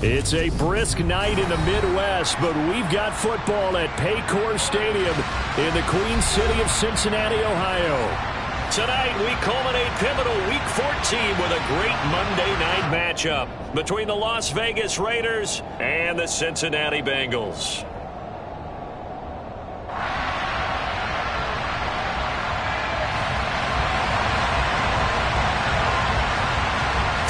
It's a brisk night in the Midwest, but we've got football at Paycor Stadium in the Queen City of Cincinnati, Ohio. Tonight, we culminate pivotal Week 14 with a great Monday night matchup between the Las Vegas Raiders and the Cincinnati Bengals.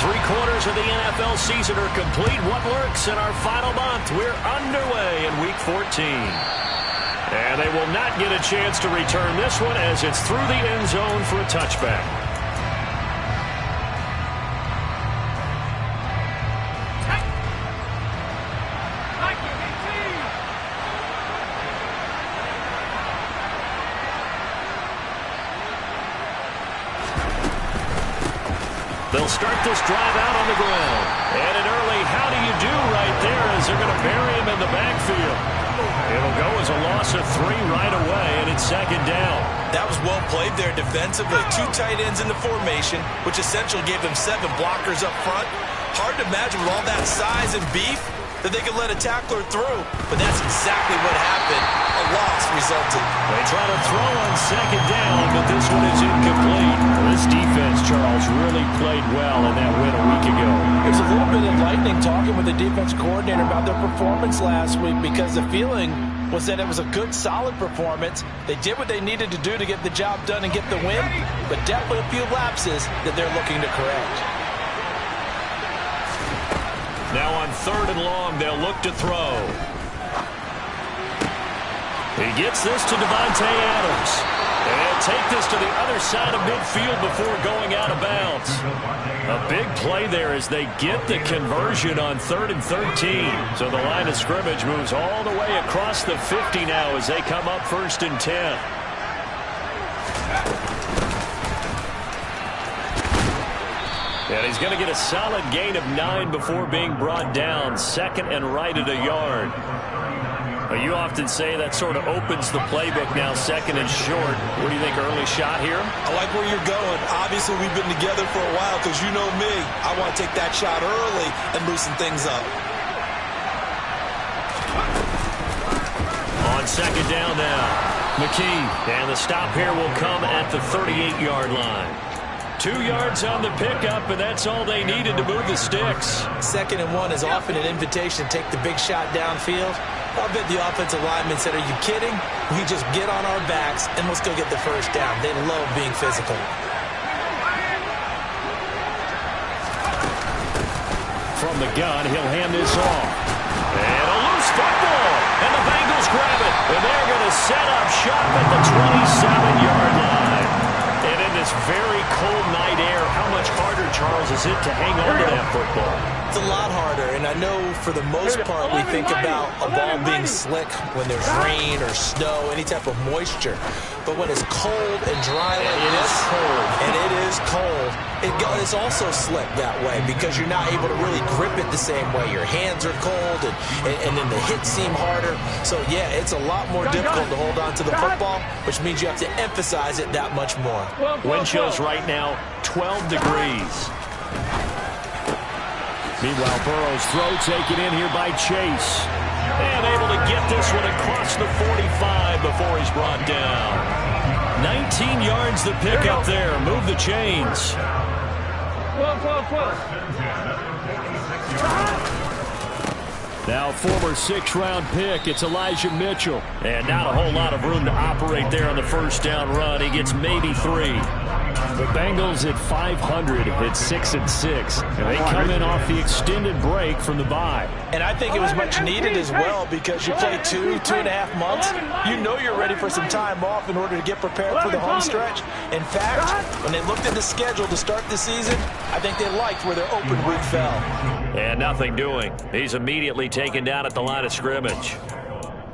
Three-quarters of the NFL season are complete. What works in our final month? We're underway in Week 14. And they will not get a chance to return this one as it's through the end zone for a touchback. They'll start this drive out on the ground. And an early how do you do right there as they're going to bury him in the backfield. It'll go as a loss of 3 right away, and it's second down. That was well played there defensively. 2 tight ends in the formation, which essentially gave them 7 blockers up front. Hard to imagine with all that size and beef that they could let a tackler through. But that's exactly what happened. A loss resulted. They try to throw on second down, but this one is incomplete. This defense, Charles, really played well in that win a week ago. It was a little bit enlightening talking with the defense coordinator about their performance last week because the feeling was that it was a good, solid performance. They did what they needed to do to get the job done and get the win, but definitely a few lapses that they're looking to correct. Now on 3rd and long, they'll look to throw. He gets this to Devontae Adams. And take this to the other side of midfield before going out of bounds. A big play there as they get the conversion on 3rd and 13. So the line of scrimmage moves all the way across the 50 now as they come up 1st and 10. And he's going to get a solid gain of 9 before being brought down. 2nd and right at a yard. You often say that sort of opens the playbook now, 2nd and short. What do you think, early shot here? I like where you're going. Obviously, we've been together for a while because you know me. I want to take that shot early and loosen things up. On 2nd down now, McKee. And the stop here will come at the 38-yard line. 2 yards on the pickup, and that's all they needed to move the sticks. 2nd and 1 is often an invitation to take the big shot downfield. I bet the offensive lineman said, are you kidding? We just get on our backs, and let's go get the first down. They love being physical. From the gun, he'll hand this off. And a loose football, and the Bengals grab it. And they're going to set up shop at the 27-yard line. And in this very cold night air, how much harder, Charles, is it to hang on to that football? It's a lot harder, and I know for the most part we think about a ball being slick when there's rain or snow, any type of moisture. But when it's cold and dry like this, and it is cold, it's also slick that way because you're not able to really grip it the same way. Your hands are cold, and then the hits seem harder. So, yeah, it's a lot more difficult to hold on to the football, which means you have to emphasize it that much more. Wind chills right now, 12 degrees. Meanwhile, Burrow's throw taken in here by Chase. And able to get this one across the 45 before he's brought down. 19 yards the pick up there. Move the chains. Now former 6th-round pick, it's Elijah Mitchell. And not a whole lot of room to operate there on the first down run. He gets maybe 3. The Bengals at 500 at 6-6. And they come in off the extended break from the bye. And I think it was much needed as well because you play 2.5 months. You know you're ready for some time off in order to get prepared for the home stretch. In fact, when they looked at the schedule to start the season, I think they liked where their open week fell. And nothing doing. He's immediately taken down at the line of scrimmage.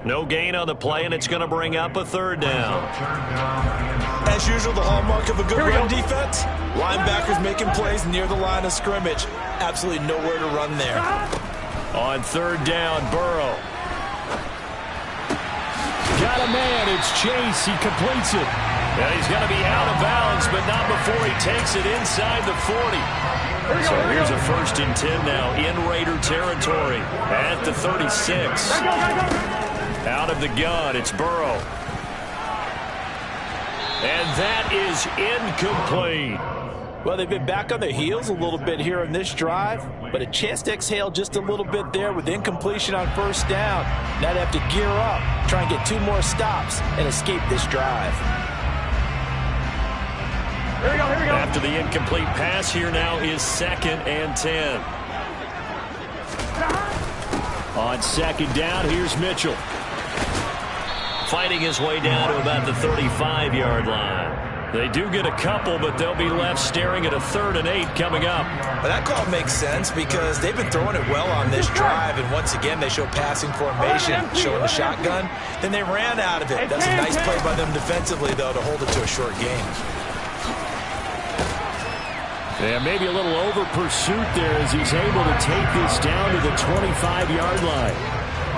No gain on the play, and it's going to bring up a 3rd down. As usual, the hallmark of a good run defense, linebackers making plays near the line of scrimmage. Absolutely nowhere to run there. On 3rd down, Burrow. Got a man, it's Chase, he completes it. And he's going to be out of bounds, but not before he takes it inside the 40. So here's a 1st and 10 now in Raider territory at the 36. Out of the gun, it's Burrow. And that is incomplete. Well, they've been back on their heels a little bit here on this drive, but a chance to exhale just a little bit there with incompletion on 1st down. Now they have to gear up, try and get 2 more stops, and escape this drive. Here we go, here we go. After the incomplete pass, here now is 2nd and 10. On 2nd down, here's Mitchell. Fighting his way down to about the 35-yard line. They do get a couple, but they'll be left staring at a 3rd and 8 coming up. Well, that call makes sense because they've been throwing it well on this drive, and once again they show passing formation, showing the shotgun. Then they ran out of it. That's a nice play by them defensively, though, to hold it to a short game. Yeah, maybe a little over pursuit there as he's able to take this down to the 25-yard line.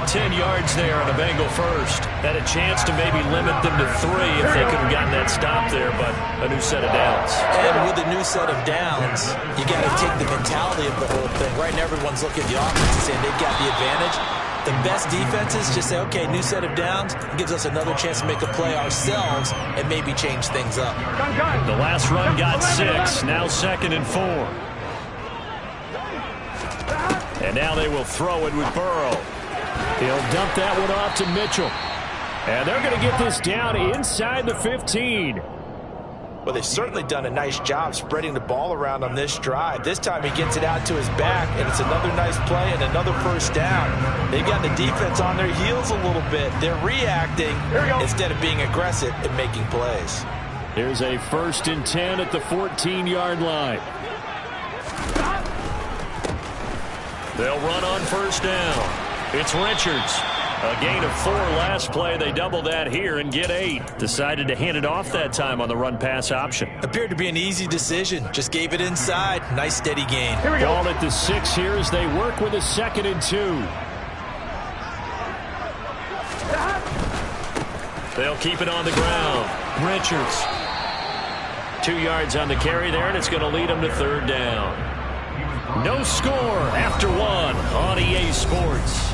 10 yards there on a Bengal 1st. Had a chance to maybe limit them to 3 if they could have gotten that stop there, but a new set of downs. And with a new set of downs, you got to take the mentality of the whole thing. Right now, everyone's looking at the offense and saying they've got the advantage. The best defenses just say, okay, new set of downs. It gives us another chance to make a play ourselves and maybe change things up. The last run got 6. Now 2nd and 4. And now they will throw it with Burrow. He'll dump that one off to Mitchell. And they're going to get this down inside the 15. Well, they've certainly done a nice job spreading the ball around on this drive. This time he gets it out to his back, and it's another nice play and another 1st down. They've got the defense on their heels a little bit. They're reacting instead of being aggressive and making plays. Here's a 1st and 10 at the 14-yard line. They'll run on 1st down. It's Richards. A gain of 4 last play. They double that here and get 8. Decided to hand it off that time on the run-pass option. Appeared to be an easy decision. Just gave it inside. Nice steady gain. Here we go. Ball at the 6 here as they work with a 2nd and 2. They'll keep it on the ground. Richards. 2 yards on the carry there, and it's going to lead them to 3rd down. No score after 1 on EA Sports.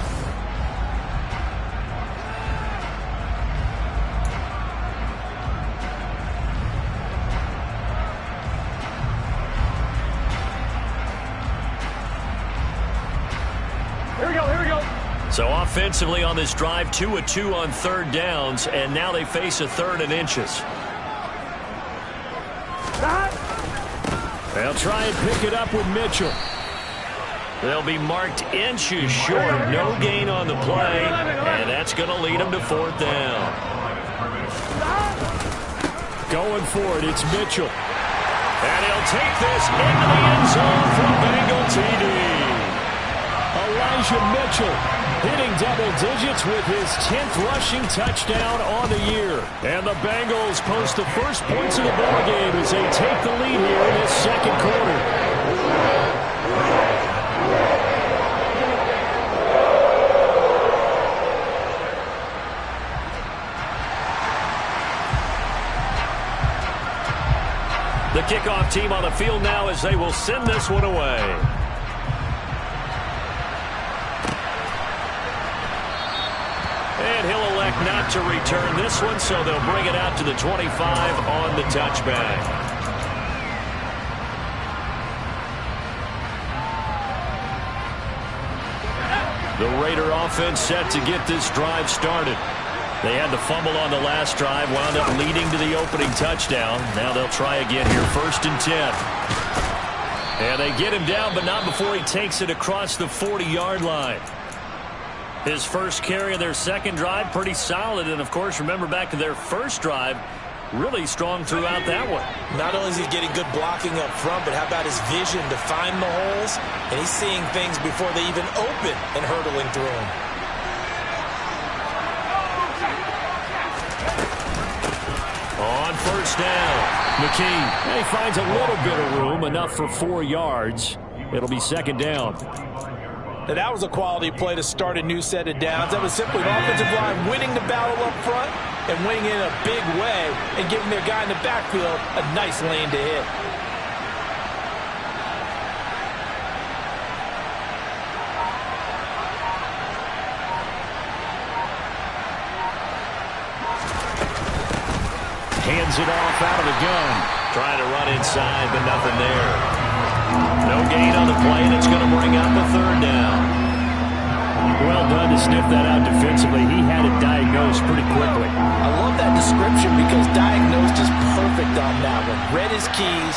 So offensively on this drive, 2 of 2 on 3rd downs, and now they face a 3rd and inches. They'll try and pick it up with Mitchell. They'll be marked inches short. No gain on the play, and that's going to lead them to 4th down. Going for it, it's Mitchell. And he'll take this into the end zone for a Bengal TD. Elijah Mitchell hitting double digits with his 10th rushing touchdown on the year. And the Bengals post the first points of the ballgame as they take the lead here in this 2nd quarter. The kickoff team on the field now as they will send this one away. And he'll elect not to return this one, so they'll bring it out to the 25 on the touchback. The Raider offense set to get this drive started. They had the fumble on the last drive, wound up leading to the opening touchdown. Now they'll try again here, 1st and 10. And they get him down, but not before he takes it across the 40-yard line. His first carry of their 2nd drive, pretty solid. And, of course, remember back to their 1st drive, really strong throughout that one. Not only is he getting good blocking up front, but how about his vision to find the holes? And he's seeing things before they even open and hurdling through them. On 1st down, McKee. And he finds a little bit of room, enough for 4 yards. It'll be 2nd down. Now that was a quality play to start a new set of downs. That was simply an offensive line winning the battle up front and winning in a big way and giving their guy in the backfield a nice lane to hit. hands it off out of the gun. Trying to run inside, but nothing there. No gain on the play, and it's going to bring up a third down. Well done to sniff that out defensively. He had it diagnosed pretty quickly. I love that description because diagnosed is perfect on that one. Read his keys,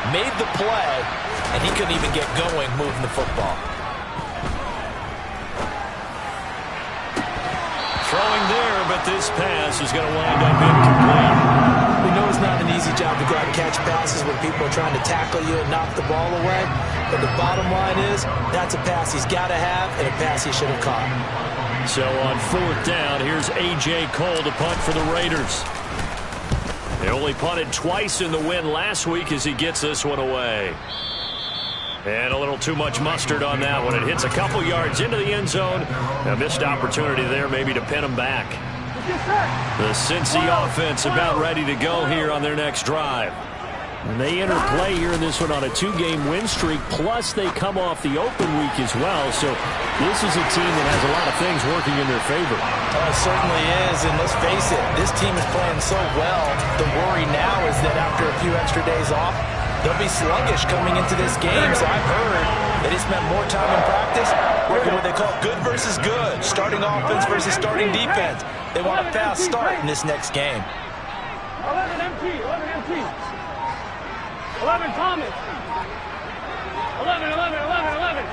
made the play, and he couldn't even get going moving the football. Throwing there, but this pass is going to wind up incomplete. We know it's not an easy job to go out and catch passes when people are trying to tackle you and knock the ball away. But the bottom line is, that's a pass he's got to have and a pass he should have caught. So on fourth down, here's A.J. Cole to punt for the Raiders. They only punted twice in the win last week as he gets this one away. And a little too much mustard on that one. It hits a couple yards into the end zone. A missed opportunity there maybe to pin him back. The Cincy offense about ready to go here on their next drive. And they enter play here in this one on a 2-game win streak, plus they come off the open week as well. So this is a team that has a lot of things working in their favor. Oh, it certainly is, and let's face it, this team is playing so well. The worry now is that after a few extra days off, they'll be sluggish coming into this game. So I've heard that they spent more time in practice working what they call good versus good, starting offense versus starting defense. They want a fast start in this next game. 11 MT, 11 MT. 11 Thomas. 11, 11, 11, 11.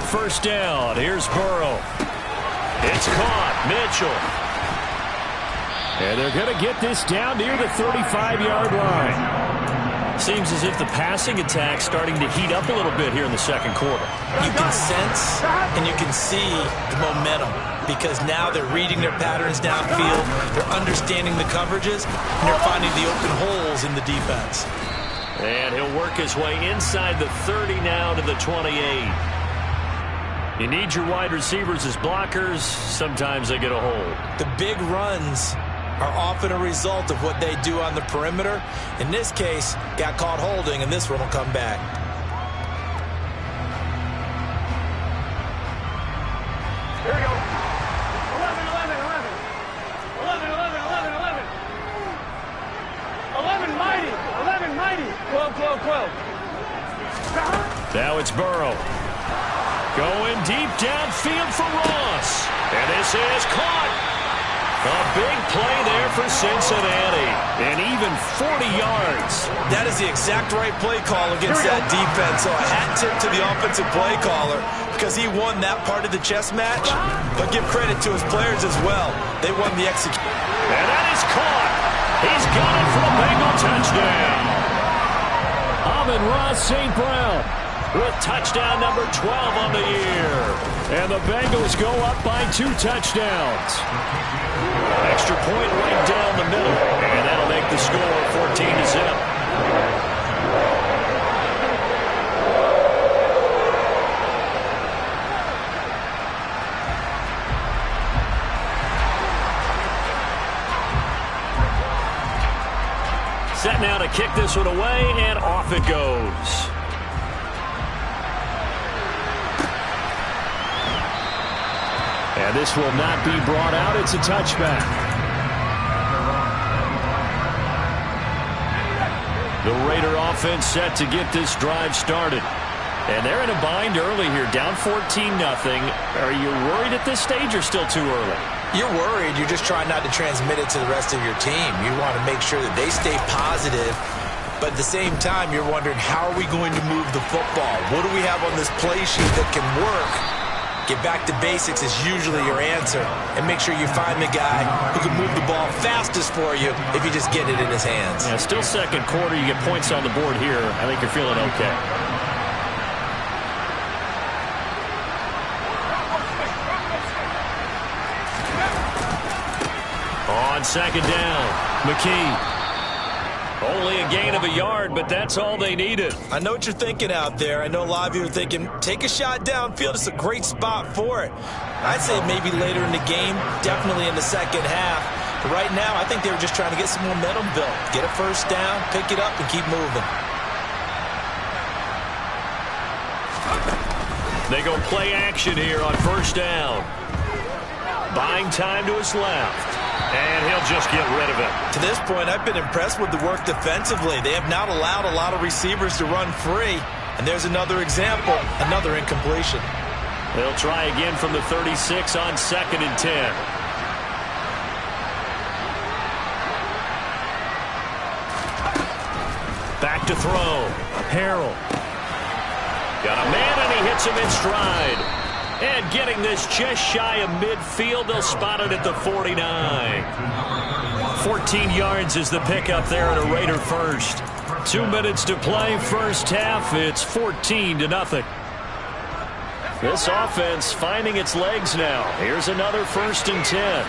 First down. Here's Burrow. It's caught. Mitchell. And they're going to get this down near the 35-yard line. Seems as if the passing attack's starting to heat up a little bit here in the second quarter. You can sense and you can see the momentum because now they're reading their patterns downfield, they're understanding the coverages, and they're finding the open holes in the defense. And he'll work his way inside the 30 now to the 28. You need your wide receivers as blockers. Sometimes they get a hold. The big runs are often a result of what they do on the perimeter. In this case, got caught holding, and this one will come back. Here we go. 11, 11, 11. 11, 11, 11, 11. 11 mighty. 11 mighty. 12, 12, 12. Now it's Burrow. Going deep downfield for Ross. And this is caught. A big play there for Cincinnati. And even 40 yards. That is the exact right play call against that defense. So a hat tip to the offensive play caller because he won that part of the chess match. But give credit to his players as well. They won the execution. And that is caught. He's got it for a Bengal touchdown. Amon-Ra St. Brown with touchdown number 12 on the year. And the Bengals go up by 2 touchdowns. Extra point right down the middle. And that'll make the score 14-0. Set now to kick this one away, and off it goes. And this will not be brought out. It's a touchback. The Raider offense set to get this drive started. And they're in a bind early here, down 14-0. Are you worried at this stage or still too early? You're worried. You're just trying not to transmit it to the rest of your team. You want to make sure that they stay positive. But at the same time, you're wondering, how are we going to move the football? What do we have on this play sheet that can work? Get back to basics is usually your answer. And make sure you find the guy who can move the ball fastest for you if you just get it in his hands. Yeah, still second quarter. You get points on the board here. I think you're feeling okay. On second down, McKee. Only a gain of a yard, but that's all they needed. I know what you're thinking out there. I know a lot of you are thinking, take a shot downfield. It's a great spot for it. I'd say maybe later in the game, definitely in the second half. But right now, I think they were just trying to get some momentum built. Get a first down, pick it up, and keep moving. They go play action here on first down. Buying time to his left. And he'll just get rid of it. To this point, I've been impressed with the work defensively. They have not allowed a lot of receivers to run free. And there's another example, another incompletion. They'll try again from the 36 on 2nd and 10. Back to throw. Harrell. Got a man, and he hits him in stride. And getting this just shy of midfield, they'll spot it at the 49. 14 yards is the pickup there at a Raider first. 2 minutes to play, first half. It's 14-0. This offense finding its legs now. Here's another 1st and 10.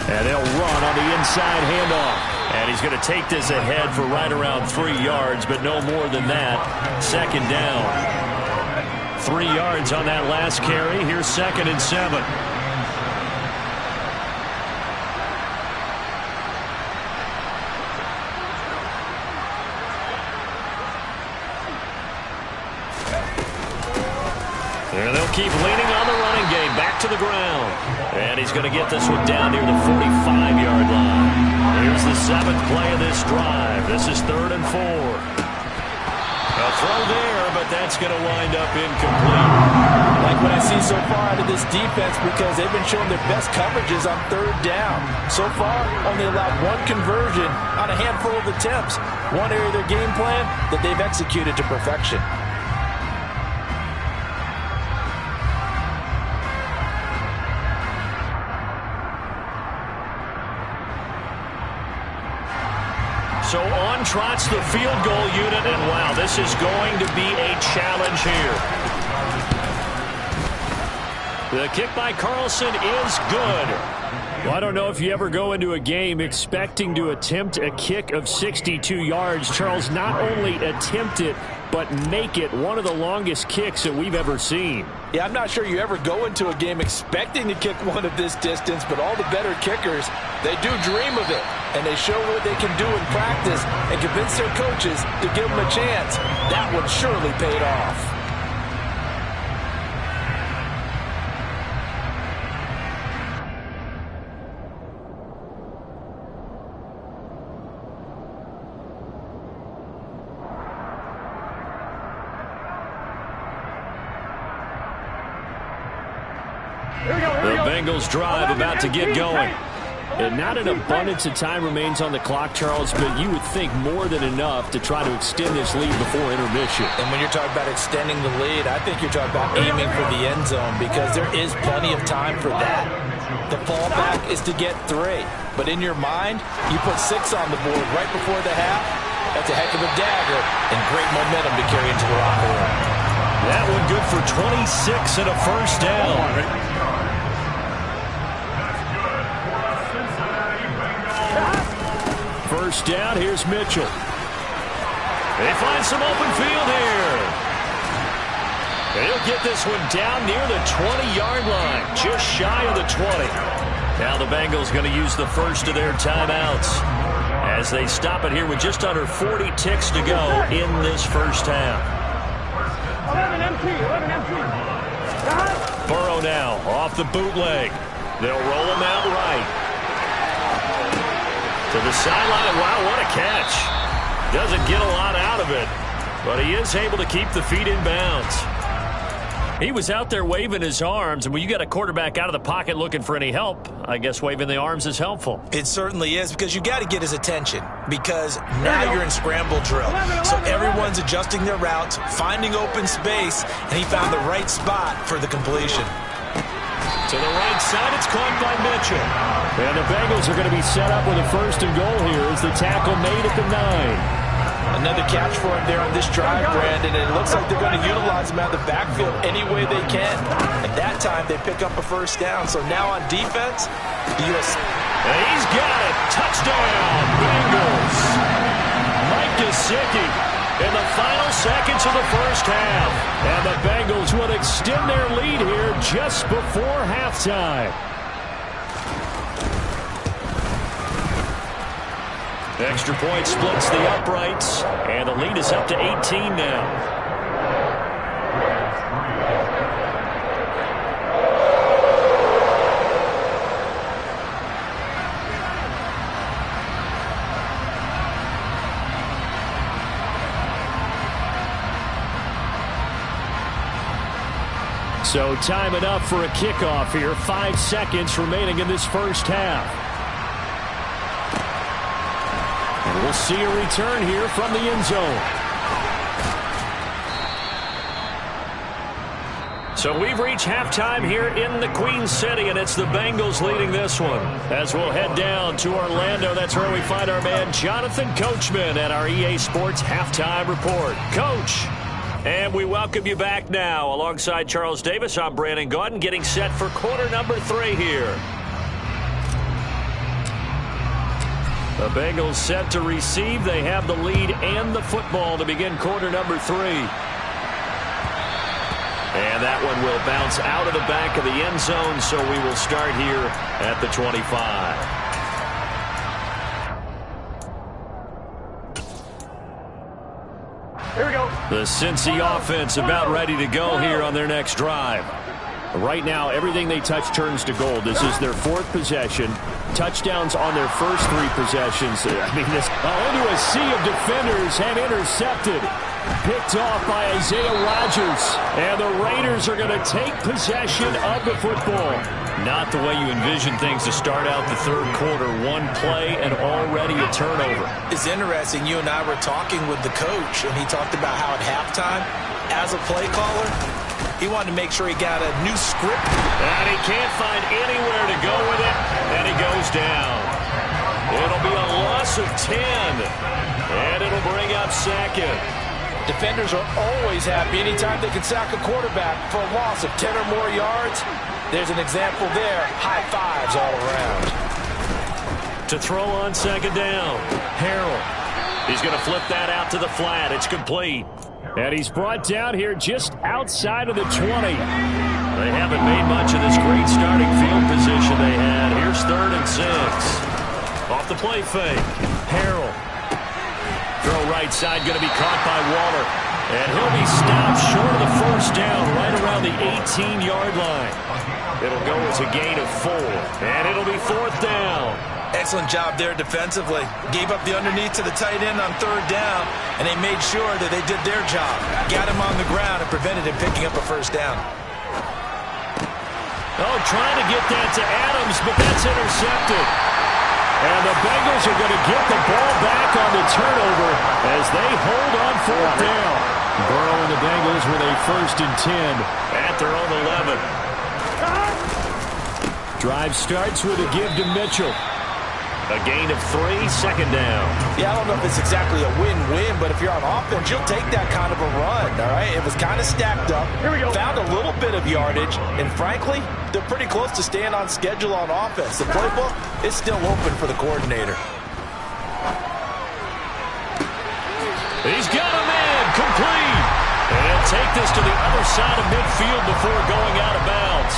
And they'll run on the inside handoff. And he's going to take this ahead for right around 3 yards, but no more than that. 2nd down. 3 yards on that last carry. Here's 2nd and 7. And they'll keep leaning on the running game. Back to the ground. And he's going to get this one down near the 45-yard line. Here's the 7th play of this drive. This is 3rd and 4. A throw there, but that's going to wind up incomplete. Like what I see so far out of this defense, because they've been showing their best coverages on 3rd down. So far, only allowed 1 conversion on a handful of attempts. One area of their game plan that they've executed to perfection. So on trots the field goal unit, and wow, this is going to be a challenge here. The kick by Carlson is good. Well, I don't know if you ever go into a game expecting to attempt a kick of 62 yards. Charles, not only attempt it, but make it one of the longest kicks that we've ever seen. Yeah, I'm not sure you ever go into a game expecting to kick one of this distance, but all the better kickers, they do dream of it. And they show what they can do in practice and convince their coaches to give them a chance. That one surely paid off. The Bengals drive about to get going. And not an abundance of time remains on the clock, Charles, but you would think more than enough to try to extend this lead before intermission. And when you're talking about extending the lead, I think you're talking about aiming for the end zone, because there is plenty of time for that. The fallback is to get 3. But in your mind, you put 6 on the board right before the half. That's a heck of a dagger and great momentum to carry into the locker room. That one good for 26 and a first down. First down, here's Mitchell. They find some open field here. They'll get this one down near the 20-yard line, just shy of the 20. Now the Bengals going to use the first of their timeouts as they stop it here with just under 40 ticks to go in this first half. 11 empty. Burrow now off the bootleg. They'll roll him out right. To the sideline. Wow, what a catch. Doesn't get a lot out of it, but he is able to keep the feet in bounds. He was out there waving his arms, and when you got a quarterback out of the pocket looking for any help, I guess waving the arms is helpful. It certainly is, because you got to get his attention, because now you're in scramble drill. So everyone's adjusting their routes, finding open space, and he found the right spot for the completion. To the right side, it's caught by Mitchell. And the Bengals are going to be set up with a 1st and goal here as the tackle made at the 9. Another catch for him there on this drive, Brandon, and it looks like they're going to utilize him out of the backfield any way they can. And that time, they pick up a first down. So now on defense, the U.S. And he's got it. Touchdown, Bengals. Mike Gesicki in the final seconds of the first half. And the Bengals will extend their lead here just before halftime. Extra point splits the uprights, and the lead is up to 18 now. So time enough for a kickoff here. 5 seconds remaining in this first half. And we'll see a return here from the end zone. So we've reached halftime here in the Queen City, and it's the Bengals leading this one. As we'll head down to Orlando, that's where we find our man Jonathan Coachman at our EA Sports Halftime Report. Coach. And we welcome you back now. Alongside Charles Davis, I'm Brandon Gaudin, getting set for quarter number 3 here. The Bengals set to receive. They have the lead and the football to begin quarter number 3. And that one will bounce out of the back of the end zone, so we will start here at the 25. Here we go. The Cincy offense about ready to go here on their next drive. Right now, everything they touch turns to gold. This is their 4th possession. Touchdowns on their first 3 possessions. I mean, this into a sea of defenders and intercepted. Picked off by Isaiah Rodgers. And the Raiders are going to take possession of the football. Not the way you envision things to start out the third quarter. 1 play and already a turnover. It's interesting. You and I were talking with the coach, and he talked about how at halftime, as a play caller, he wanted to make sure he got a new script. And he can't find anywhere to go with it, and he goes down. It'll be a loss of 10, and it'll bring up 2nd. Defenders are always happy anytime they can sack a quarterback for a loss of 10 or more yards. There's an example there. High fives all around. To throw on 2nd down. Harrell. He's going to flip that out to the flat. It's complete. And he's brought down here just outside of the 20. They haven't made much of this great starting field position they had. Here's 3rd and 6. Off the play fake. Harrell. Throw right side, going to be caught by Waller. And he'll be stopped short of the first down right around the 18-yard line. It'll go as a gain of 4. And it'll be 4th down. Excellent job there defensively. Gave up the underneath to the tight end on 3rd down, and they made sure that they did their job. Got him on the ground and prevented him picking up a first down. Oh, trying to get that to Adams, but that's intercepted. And the Bengals are going to get the ball back on the turnover as they hold on 4th down. Burrow and the Bengals with a 1st and 10 at their own 11. Drive starts with a give to Mitchell. A gain of 3, 2nd down. Yeah, I don't know if it's exactly a win-win, but if you're on offense, you'll take that kind of a run, all right? It was kind of stacked up. Here we go. Found a little bit of yardage, and frankly, they're pretty close to staying on schedule on offense. The playbook is still open for the coordinator. He's got a man complete. And he'll take this to the other side of midfield before going out of bounds.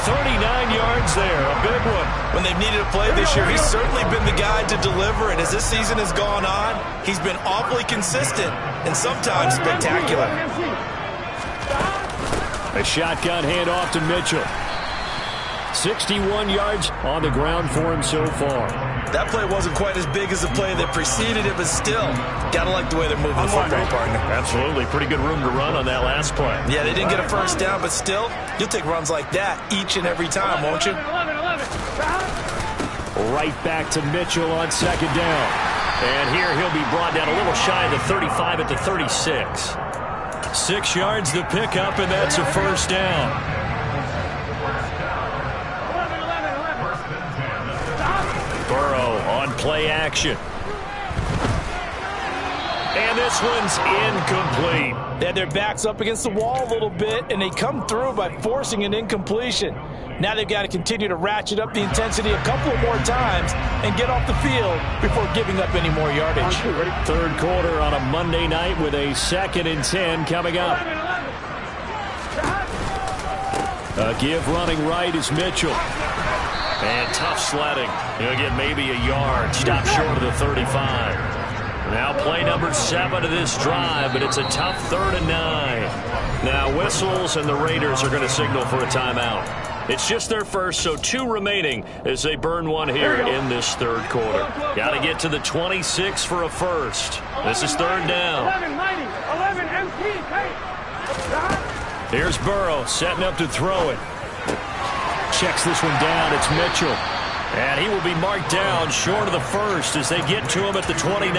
39 yards there, a big one. When they've needed a play this year, he's certainly been the guy to deliver, and as this season has gone on, he's been awfully consistent and sometimes spectacular. A shotgun handoff to Mitchell. 61 yards on the ground for him so far. That play wasn't quite as big as the play that preceded it, but still, gotta like the way they're moving the football, partner. Absolutely. Pretty good room to run on that last play. Yeah, they didn't get a first down, but still, you'll take runs like that each and every time, won't you? 11. Right back to Mitchell on 2nd down. And here he'll be brought down a little shy of the 35 at the 36. 6 yards to pick up, and that's a first down. Burrow on play action. And this one's incomplete. They had their backs up against the wall a little bit, and they come through by forcing an incompletion. Now they've got to continue to ratchet up the intensity a couple of more times and get off the field before giving up any more yardage. Third quarter on a Monday night with a 2nd and 10 coming up. A give running right is Mitchell. And tough sledding. He'll get maybe a yard. Stop short of the 35. Now play number 7 of this drive, but it's a tough 3rd and 9. Now whistles, and the Raiders are going to signal for a timeout. It's just their first, so 2 remaining as they burn one here in this 3rd quarter. Got to get to the 26 for a first. This is 3rd down. 11 MP. Here's Burrow setting up to throw it. Checks this one down. It's Mitchell. And he will be marked down short of the first as they get to him at the 29.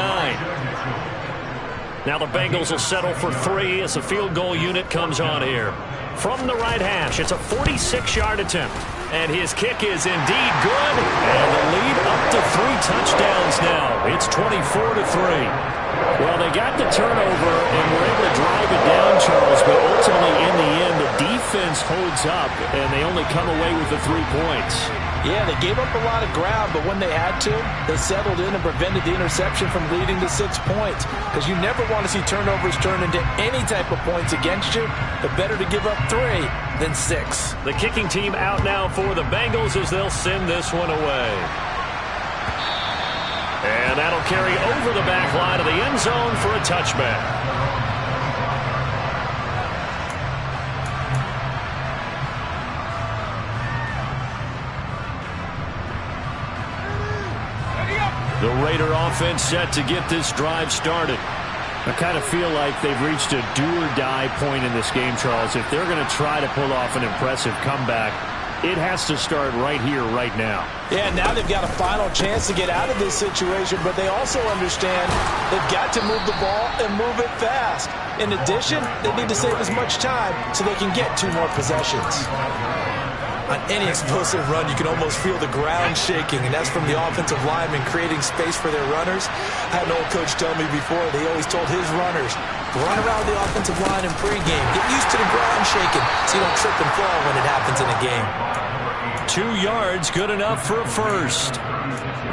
Now the Bengals will settle for 3 as the field goal unit comes on here. From the right hash, it's a 46-yard attempt. And his kick is indeed good. And the lead up to 3 touchdowns now. It's 24-3. Well, they got the turnover and were able to drive it down, Charles, but ultimately in the end, the defense holds up, and they only come away with the 3 points. Yeah, they gave up a lot of ground, but when they had to, they settled in and prevented the interception from leading to 6 points. Because you never want to see turnovers turn into any type of points against you, but better to give up 3 than 6. The kicking team out now for the Bengals as they'll send this one away. And that'll carry over the back line of the end zone for a touchback. The Raider offense set to get this drive started. I kind of feel like they've reached a do-or-die point in this game, Charles. If they're going to try to pull off an impressive comeback, it has to start right here, right now. Yeah, now they've got a final chance to get out of this situation, but they also understand they've got to move the ball and move it fast. In addition, they need to save as much time so they can get 2 more possessions. On any explosive run, you can almost feel the ground shaking, and that's from the offensive linemen creating space for their runners. I had an old coach tell me before, they always told his runners, run around the offensive line in pregame. Get used to the ground shaking so you don't trip and fall when it happens in a game. 2 yards, good enough for a first.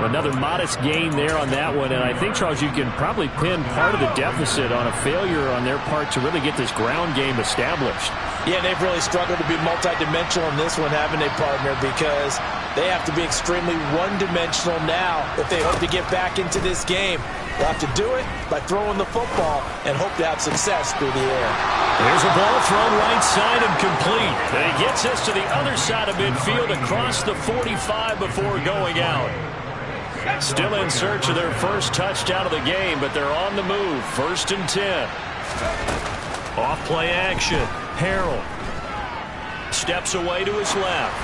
Another modest gain there on that one, and I think, Charles, you can probably pin part of the deficit on a failure on their part to really get this ground game established. Yeah, they've really struggled to be multidimensional in this one, haven't they, partner? Because they have to be extremely one-dimensional now if they hope to get back into this game. They'll have to do it by throwing the football and hope to have success through the air. Here's a ball thrown right side and complete. And he gets us to the other side of midfield across the 45 before going out. Still in search of their first touchdown of the game, but they're on the move. 1st and 10. Off-play action. Harrell steps away to his left.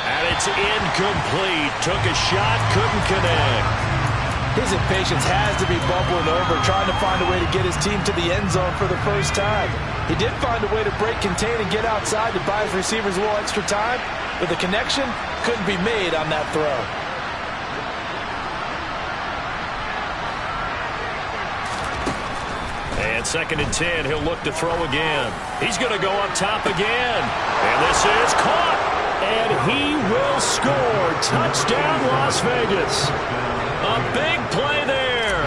And it's incomplete. Took a shot, couldn't connect. His impatience has to be bubbling over, trying to find a way to get his team to the end zone for the first time. He did find a way to break contain and get outside to buy his receivers a little extra time, but the connection couldn't be made on that throw. And 2nd and 10, he'll look to throw again. He's going to go up top again. And this is caught. And he will score. Touchdown, Las Vegas. A big play there.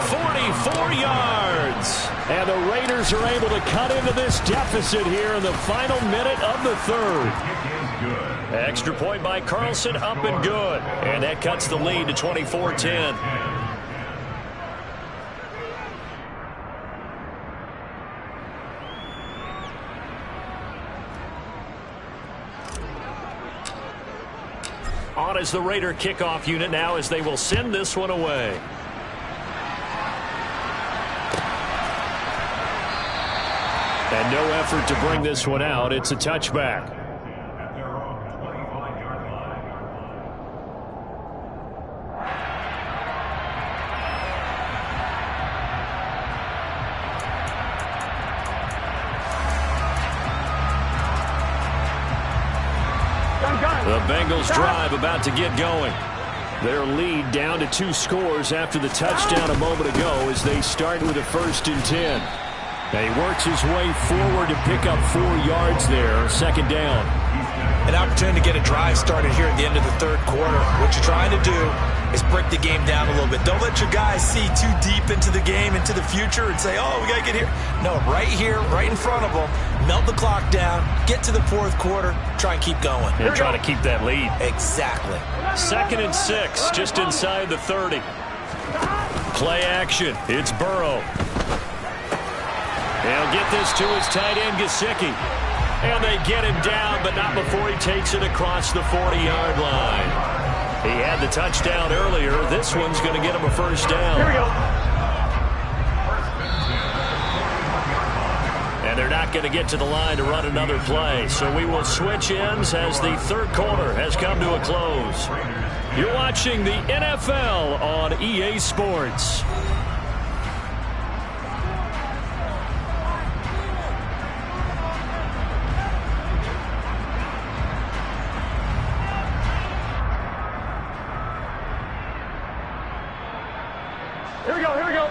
44 yards. And the Raiders are able to cut into this deficit here in the final minute of the 3rd. Extra point by Carlson, up and good. And that cuts the lead to 24-10. On as the Raider kickoff unit now as they will send this one away. And no effort to bring this one out. It's a touchback. The Bengals drive about to get going. Their lead down to 2 scores after the touchdown a moment ago as they start with a 1st and 10. Now he works his way forward to pick up 4 yards there, 2nd down. An opportunity to get a drive started here at the end of the 3rd quarter. What you're trying to do is break the game down a little bit. Don't let your guys see too deep into the game, into the future, and say, oh, we got to get here. No, right here, right in front of them, melt the clock down, get to the fourth quarter, try and keep going. And try to keep that lead. Exactly. 2nd and 6, just inside the 30. Play action. It's Burrow. He'll get this to his tight end, Gesicki. And they get him down, but not before he takes it across the 40-yard line. He had the touchdown earlier. This one's going to get him a first down. Here we go. And they're not going to get to the line to run another play. So we will switch ends as the third quarter has come to a close. You're watching the NFL on EA Sports. Here we go. Here we go.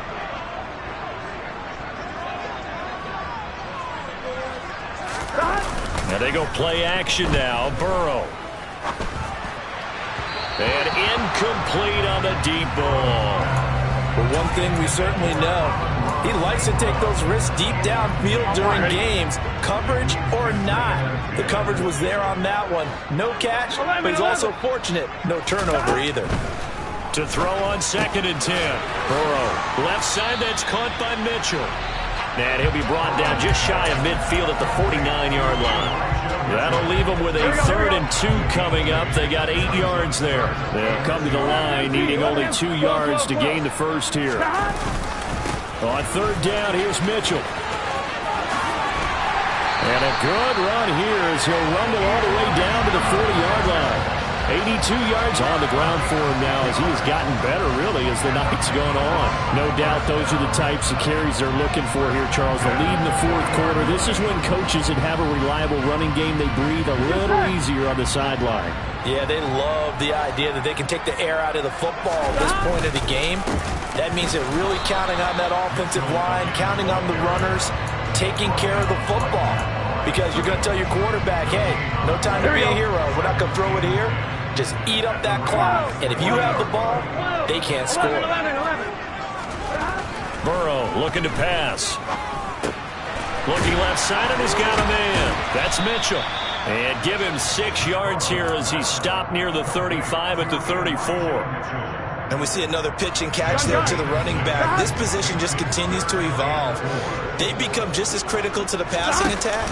Now they go play action now. Burrow. And incomplete on the deep ball. Well, one thing we certainly know, he likes to take those risks deep downfield during games, coverage or not. The coverage was there on that one. No catch, but he's also fortunate. No turnover either. To throw on 2nd and 10. Burrow, left side, that's caught by Mitchell. And he'll be brought down just shy of midfield at the 49-yard line. That'll leave them with a 3rd and 2 coming up. They got 8 yards there. They'll come to the line needing only 2 yards to gain the first here. On 3rd down, here's Mitchell. And a good run here as he'll rumble all the way down to the 40-yard line. 82 yards on the ground for him now as he has gotten better, really, as the night's gone on. No doubt those are the types of carries they're looking for here, Charles. The lead in the fourth quarter. This is when coaches that have a reliable running game, they breathe a little easier on the sideline. Yeah, they love the idea that they can take the air out of the football at this point of the game. That means they're really counting on that offensive line, counting on the runners, taking care of the football. Because you're going to tell your quarterback, hey, no time to be a hero. We're not going to throw it here. Just eat up that clock. And if you have the ball, they can't score. 11. Burrow looking to pass. Looking left side, and he's got a man. That's Mitchell. And give him 6 yards here as he stopped near the 35 at the 34. And we see another pitch and catch there to the running back. This position just continues to evolve. They become just as critical to the passing attack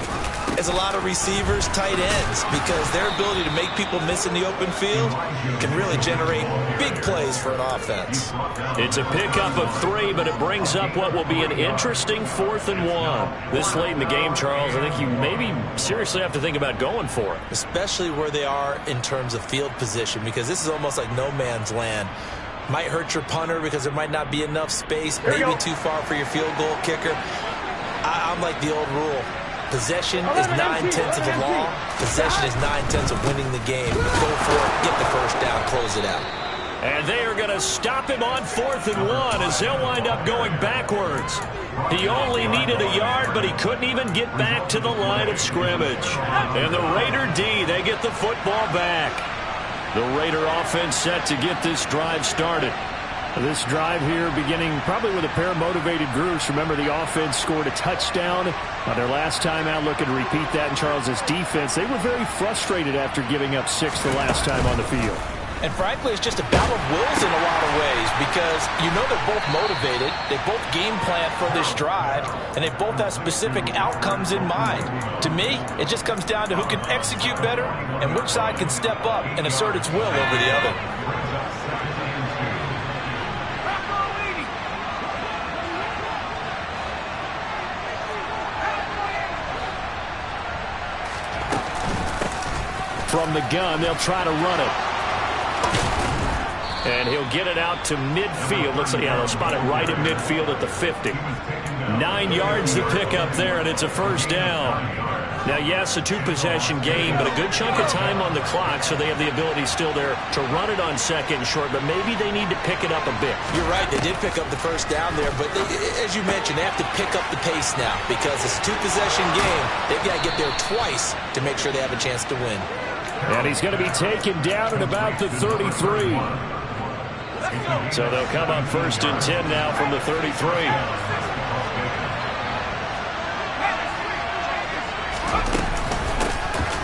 as a lot of receivers, tight ends, because their ability to make people miss in the open field can really generate big plays for an offense. It's a pickup of 3, but it brings up what will be an interesting 4th and 1. This late in the game, Charles, I think you maybe seriously have to think about going for it. Especially where they are in terms of field position, because this is almost like no man's land. Might hurt your punter because there might not be enough space, maybe too far for your field goal kicker. I'm like the old rule. Possession is 9/10 of the law. Possession is 9/10 of winning the game. Go for it, get the first down, close it out. And they are going to stop him on 4th and 1 as they'll wind up going backwards. He only needed a yard, but he couldn't even get back to the line of scrimmage. And the Raider D, they get the football back. The Raider offense set to get this drive started. This drive here beginning probably with a pair of motivated groups. Remember, the offense scored a touchdown on their last time out. Looking to repeat that in Charles's defense. They were very frustrated after giving up 6 the last time on the field. And frankly, it's just a battle of wills in a lot of ways because you know they're both motivated. They both game plan for this drive, and they both have specific outcomes in mind. To me, it just comes down to who can execute better and which side can step up and assert its will over the other. From the gun, they'll try to run it. And he'll get it out to midfield. Looks like, yeah, they'll spot it right at midfield at the 50. 9 yards to pick up there, and it's a first down. Now, yes, a 2-possession game, but a good chunk of time on the clock, so they have the ability still there to run it on 2nd and short, but maybe they need to pick it up a bit. You're right, they did pick up the first down there, but as you mentioned, they have to pick up the pace now because it's a 2-possession game. They've got to get there twice to make sure they have a chance to win. And he's going to be taken down at about the 33. So they'll come up 1st and 10 now from the 33.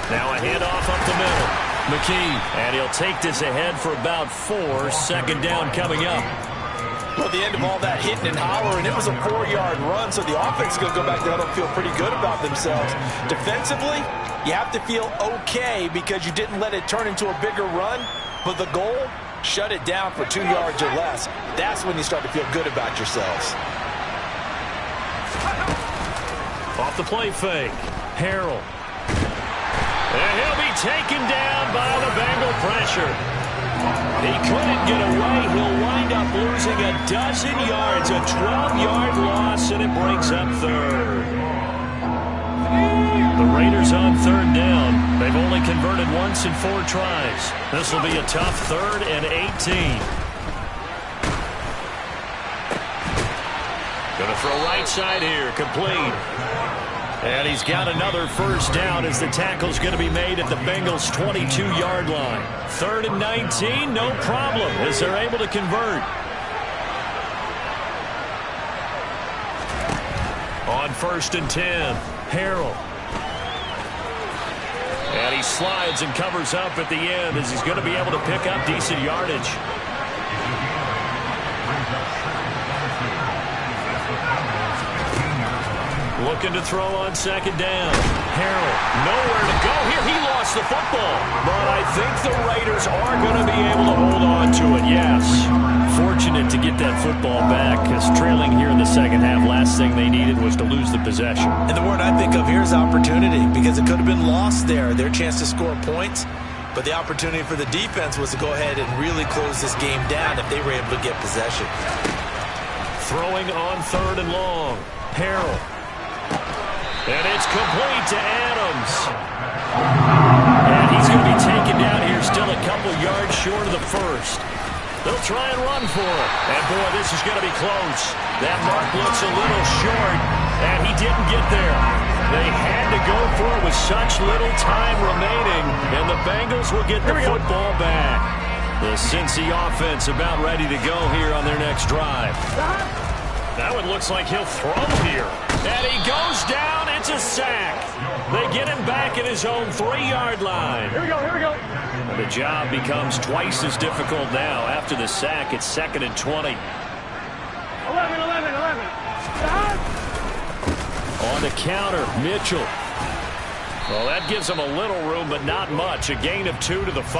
Now a handoff up the middle. McKee, and he'll take this ahead for about 4. 2nd down coming up. Well, the end of all that hitting and hollering, it was a 4-yard run, so the offense is going to go back there and feel pretty good about themselves. Defensively, you have to feel okay because you didn't let it turn into a bigger run, but the goal, shut it down for 2 yards or less. That's when you start to feel good about yourselves. Off the play fake, Harrell. And he'll be taken down by the Bengal pressure. He couldn't get away. He'll wind up losing a dozen yards, a 12-yard loss, and it brings up 3rd. The Raiders on 3rd down. They've only converted once in 4 tries. This will be a tough 3rd and 18. Going to throw right side here, complete. And he's got another 1st down as the tackle's going to be made at the Bengals' 22-yard line. 3rd and 19, no problem, as they're able to convert. On 1st and 10, Harrell. And he slides and covers up at the end as he's going to be able to pick up decent yardage. Looking to throw on 2nd down. Harrell, nowhere to go here. He lost the football. But I think the Raiders are going to be able to hold on to it, yes. Fortunate to get that football back, because trailing here in the 2nd half, last thing they needed was to lose the possession. And the word I think of here is opportunity, because it could have been lost there, their chance to score points. But the opportunity for the defense was to go ahead and really close this game down if they were able to get possession. Throwing on 3rd and long. Harrell. And it's complete to Adams. And he's going to be taken down here still a couple yards short of the 1st. They'll try and run for it. And, boy, this is going to be close. That mark looks a little short, and he didn't get there. They had to go for it with such little time remaining, and the Bengals will get the football back. The Cincy offense about ready to go here on their next drive. That one looks like he'll throw here. And he goes down. It's a sack. They get him back at his own 3-yard line. Here we go, here we go. And the job becomes twice as difficult now. After the sack, it's 2nd and 20. 11, 11, 11. On the counter, Mitchell. Well, that gives him a little room, but not much. A gain of 2 to the 5.